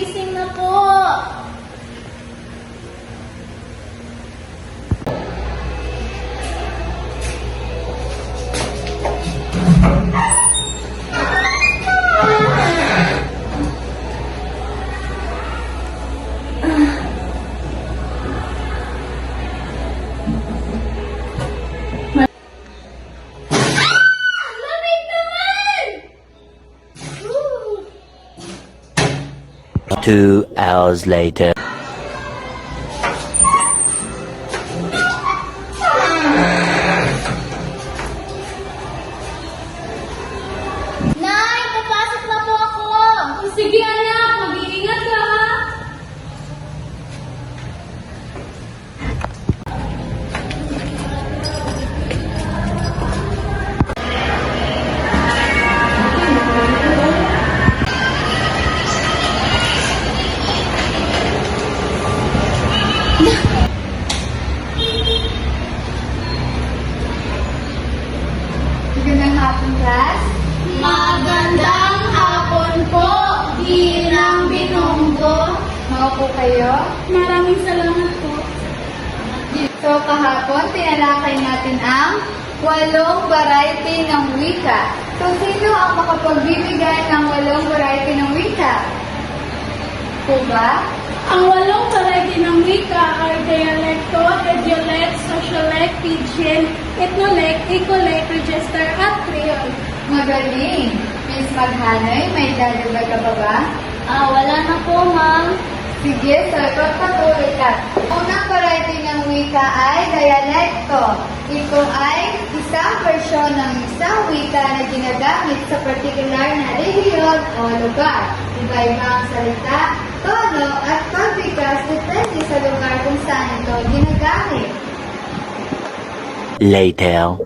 Gising na po. Lamig naman! 2 hours later. Nay, papasok na po ako. Sige anak, mag-iingat ka ha. Magandang hapon, class. Magandang hapon po, Ginang Binonggo. Maupo kayo. Maraming salamat po. So, kahapon, tinalakay natin ang 8 variety ng wika. So, sino ang makapagbibigay ng 8 variety ng wika? Po ba? Ang 8 variety ng wika ay dialekto, idiolect, sociolect, pidgin, ethnolect, ecolect, register, at creole. Magaling. Miss Maghanoy, may dadagdag ka pa ba? Wala na po, ma'am. Sige, so pagpatuloy ka. Unang variety ng wika ay dialekto. Ito ay isang versyon ng isang wika na ginagamit sa partikular na rehiyon o lugar. Iba-iba ang salita, tono at pagbigkas depende sa lugar kung saan ito ginagamit. Later.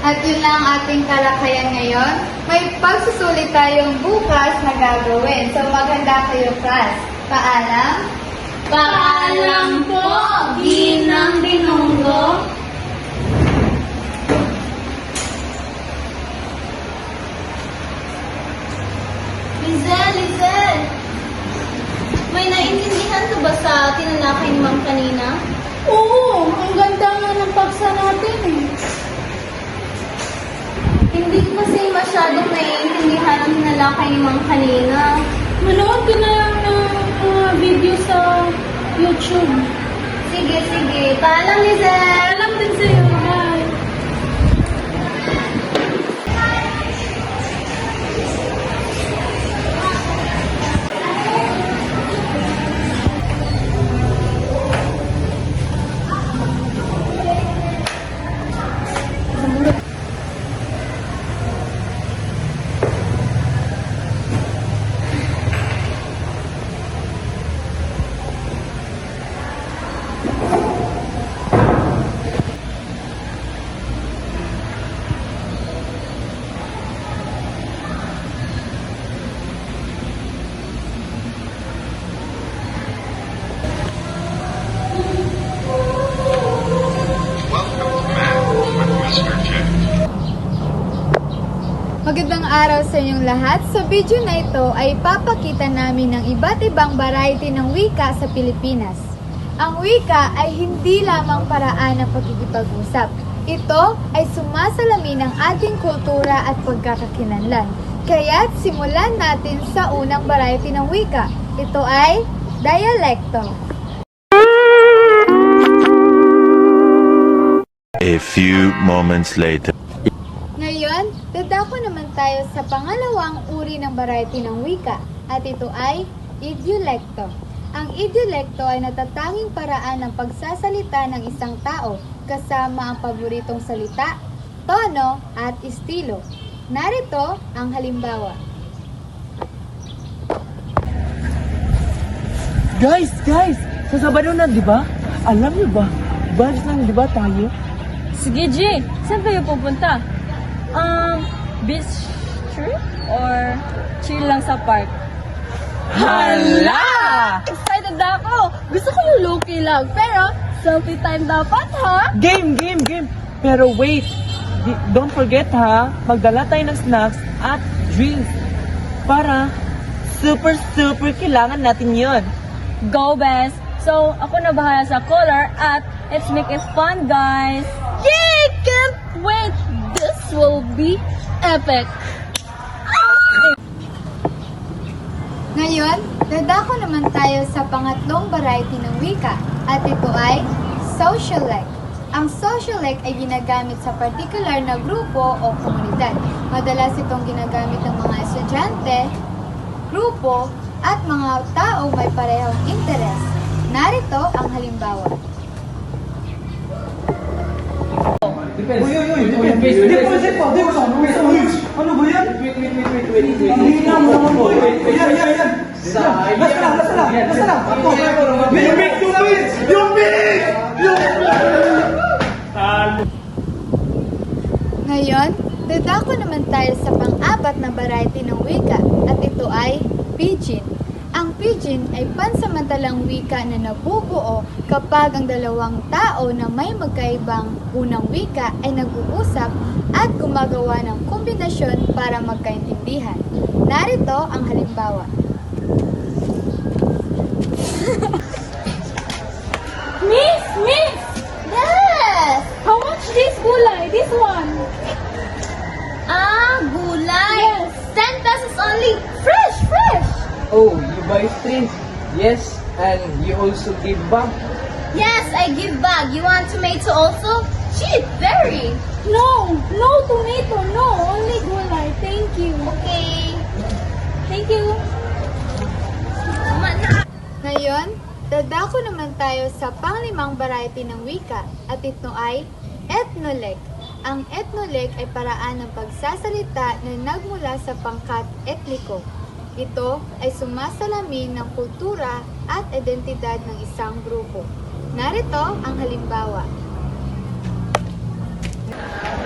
At yun lang ang ating talakayan ngayon. May pagsusulit tayong bukas na gagawin. So maganda kayo, class. Paalam. Paalam po, Ginang Binonggo. Lizel! May naintindihan ka ba sa tinalakay ni Ma'am kanina? Oo, ang ganda nga ng paksa natin eh. Hindi ko kasi masyadong naiintindihan ang tinalakay ni Ma'am kanina. Manood ko na lang ng video sa YouTube. Sige. Paalam, Lizel! Paalam din sa'yo. Bye! Magandang araw sa inyong lahat. Sa video na ito ay papakita namin ng iba't ibang variety ng wika sa Pilipinas. Ang wika ay hindi lamang paraan ng pagkikipag-usap. Ito ay sumasalamin ng ating kultura at pagkakakilanlan. Kaya't simulan natin sa unang variety ng wika. Ito ay dialekto. A few moments later. Ngayon, dadako naman tayo sa pangalawang uri ng variety ng wika at ito ay idiolekto. Ang idiolekto ay natatanging paraan ng pagsasalita ng isang tao kasama ang paboritong salita, tono at estilo. Narito ang halimbawa. Guys! Sa Sabado na, di ba? Alam niyo ba? Vibes lang, di ba tayo? Sige, G. Saan kayo pupunta? Beach trip? Or chill lang sa park? Hala! Excited na ako! Gusto ko yung low-key lang. Pero, selfie time dapat, ha? Game! Pero wait! Don't forget ha, magdala tayo ng snacks at drinks para super kailangan natin yun. Go, best! So, ako na bahala sa color at let's make it fun, guys! Yay! Can't wait! This will be epic! Ngayon, dadako naman tayo sa pangatlong variety ng wika at ito ay socialect. Ang socialect ay ginagamit sa partikular na grupo o komunidad. Madalas itong ginagamit ng mga estudyante, grupo, at mga taong may parehong interes. Narito ang halimbawa. Ano ba yan? Ang hina mo naman po. Yan. Basta lang. Yung bilis! Ngayon, dadako naman tayo sa pang-apat na variety ng wika at ito ay pidgin. Ang pidgin ay pansamantalang wika na nabubuo kapag ang dalawang tao na may magkaibang unang wika ay nag-uusap at gumagawa ng kombinasyon para magkaintindihan. Narito ang halimbawa. Miss! Yes! How much this gulay? This one? Gulay? Yes. 10 pesos only. Fresh! Oh, you buy shrimp? Yes, and you also give back? Yes, I give back. You want tomato also? Cheap, very. No tomato. No, only gulay. Thank you. Okay. Thank you. Ngayon, dadako naman tayo sa panglimang variety ng wika at ito ay ethnolect. Ang ethnolect ay paraan ng pagsasalita na nagmula sa pangkat etniko. Ito ay sumasalamin ng kultura at identidad ng isang grupo. Narito ang halimbawa.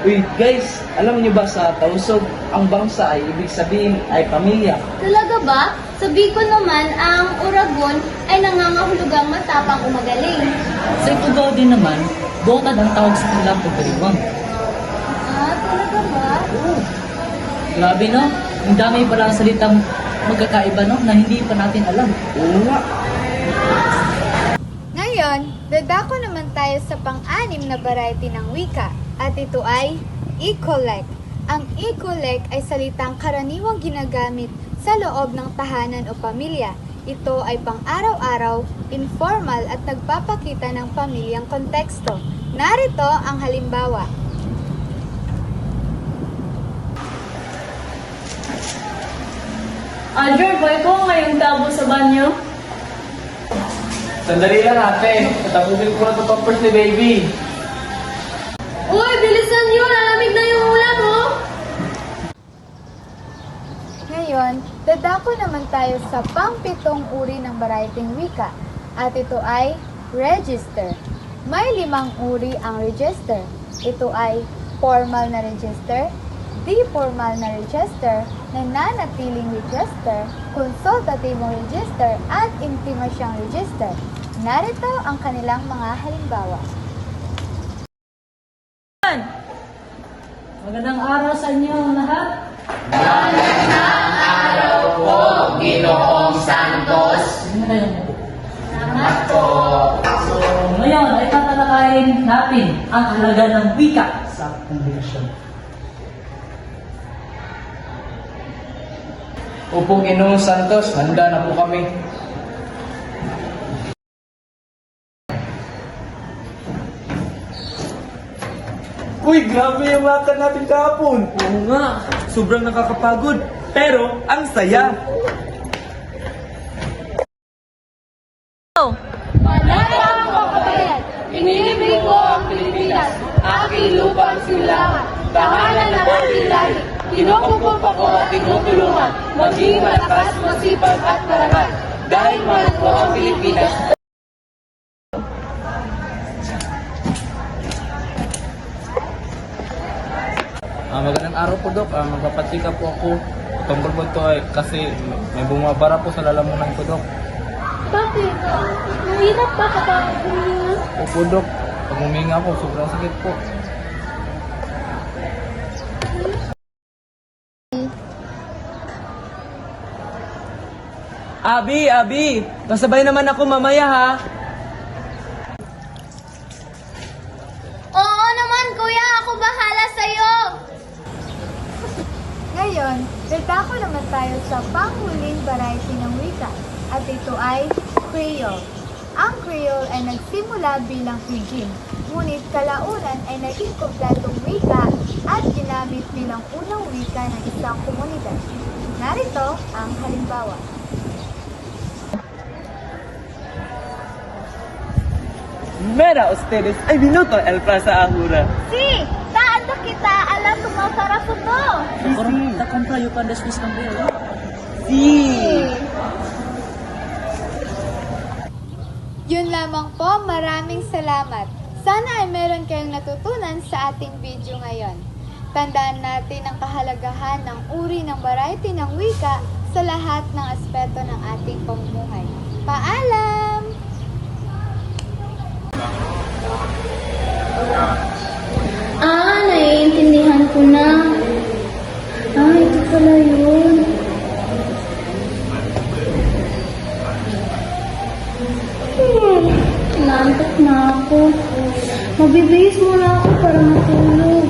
Uy, guys, alam niyo ba sa Tausog, ang bangsa ay ibig sabihin ay pamilya. Talaga ba? Sa Bicol naman, ang Uragon ay nangangahulugang matapang o magaling. Sa Ifugao din naman, botad ang tawag sa kanilang pagdiriwang. Talaga ba? Grabe no? Ang dami pala ang salitang magkakaiba no na hindi pa natin alam. Oo nga. Ngayon, dadako naman tayo sa pang-anim na variety ng wika at ito ay ecolect. Ang ecolect ay salitang karaniwang ginagamit sa loob ng tahanan o pamilya. Ito ay pang-araw-araw, informal at nagpapakita ng pamilyang konteksto. Narito ang halimbawa. Aldrin, boy ko ngayong tabo sa banyo. Sandali lang ate, tatapusin ko na ito pampers ni baby. Uy, bilisan nyo! Lalamig na yung ulam, oh! Ngayon, dadako naman tayo sa pang-pitong uri ng variety ng wika at ito ay register. May 5 uri ang register. Ito ay formal na register, di-formal na register, nananatiling register, konsultatibong register, at intimasyong register. Narito ang kanilang mga halimbawa. Magandang araw sa inyo lahat. So, ngayon ay tatalakayin natin ang halaga ng wika sa komunikasyon. Upong Ginoong Santos, handa na po kami. Uy, grabe yung lakad natin kahapon. Oo nga, sobrang nakakapagod. Pero, ang saya. Inibig ko ang Pilipinas, aking lupang silangan, tahanan ng aking lahi. Kinukupop ako at tinutulungan, maging malakas, masipag at marangal. Dahil mahal ko ang Pilipinas. Magandang araw po, Dok. Magpapatika po ako. Tungkol po ito ay kasi may bumabara po sa lalamunan ko, Dok. Bakit? Mahirap ba kapag huminga? Opo, Dok. Pag huminga po, sobrang sakit po. Abi, pasabay naman ako mamaya ha. Oo naman, kuya. Ako bahala sa'yo. Ngayon, dadako naman tayo sa panghuling variety ng wika at ito ay Creole. Ang Creole ay nagsimula bilang pidgin, ngunit kalaunan ay naging kompletong wika at ginamit bilang unang wika ng isang komunidad. Narito ang halimbawa. Mera ustedes ay minuto el Plaza Ahura. Si, taanda kita alam tumasara puto. Orang tak compra yung pandas bis ng bill. Yun lamang po, maraming salamat. Sana ay meron kayong natutunan sa ating video ngayon. Tandaan natin ang kahalagahan ng uri ng variety ng wika sa lahat ng aspeto ng ating pamumuhay. Paalam! Naiintindihan ko na. Ito pala yun. Naantok na ako. Magbibihis muna ako para matulog.